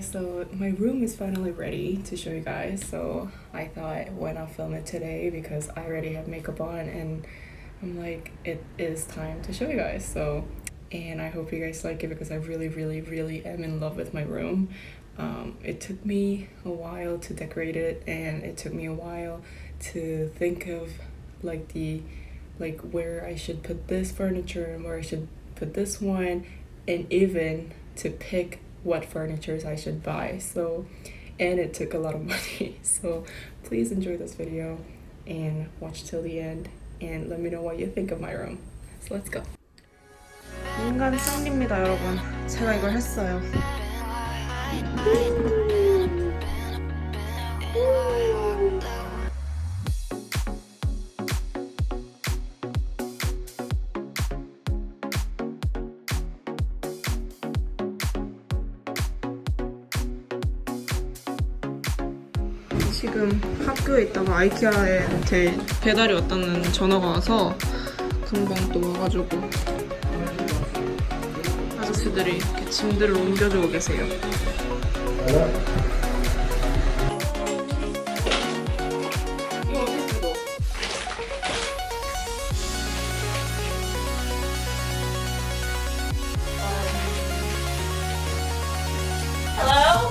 guys, so my room is finally ready to show you guys. So I thought, why not film it today, because I already have makeup on and I'm like, it is time to show you guys. So, and I hope you guys like it because I really am in love with my room. It took me a while to decorate it, and it took me a while to think of like where I should put this furniture and where I should put this one, and even to pick what furnitures I should buy. So, and it took a lot of money. So please enjoy this video and watch till the end and let me know what you think of my room. So let's go. 인간 짱입니다, 여러분. 제가 이걸 했어요. 지금 학교에 있다가 아이케아에 배달이 왔다는 전화가 와서 금방 또 와가지고 아저씨들이 이렇게 짐들을 옮겨주고 계세요. 이거 어디 쓰고? Hello?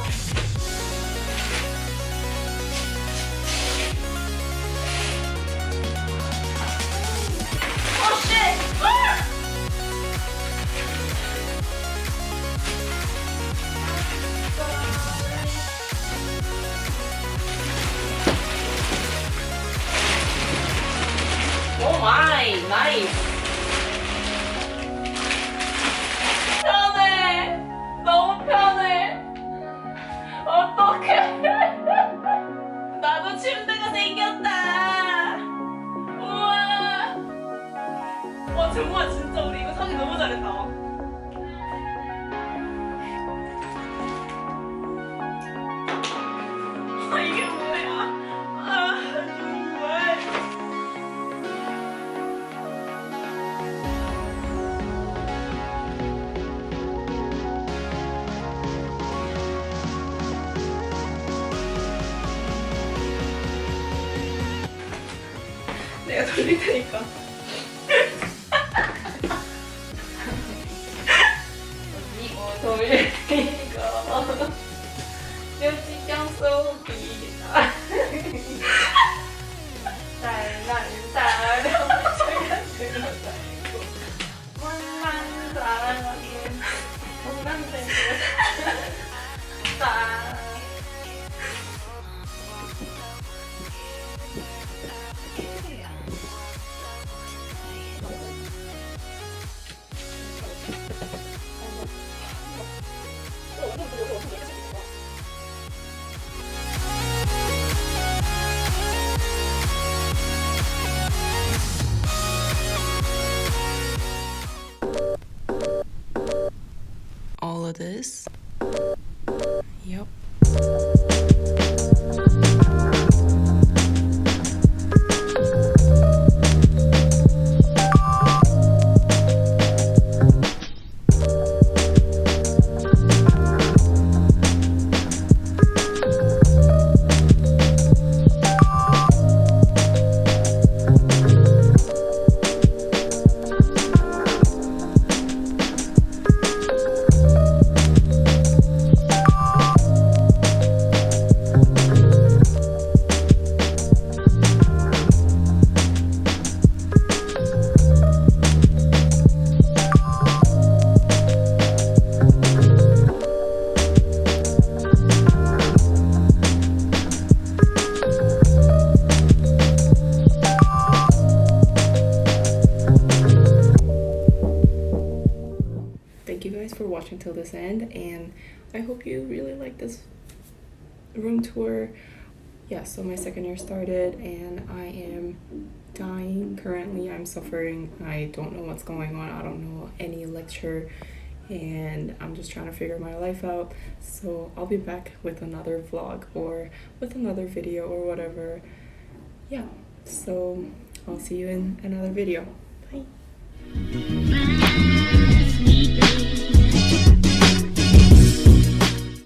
Oh my, nice. 편해. 너무 편해. 어떡해. 나도 침대가 생겼다. 우와. 정말 진짜 우리 이거 사기 너무 잘했다. 이게 뭐야? 정말. 내가 돌릴 테니까. 이거 돌릴 테니까. 묘지경 속이다. 잘난 사람 제가 들어다니고 못난 사람은 못난 대로 all of this. Yep. Thank you guys for watching till this end, and I hope you really like this room tour. Yeah, so my second year started and I am dying currently. I'm suffering. I don't know what's going on. I don't know any lecture, and I'm just trying to figure my life out. So I'll be back with another vlog or with another video or whatever. Yeah, so I'll see you in another video. Bye.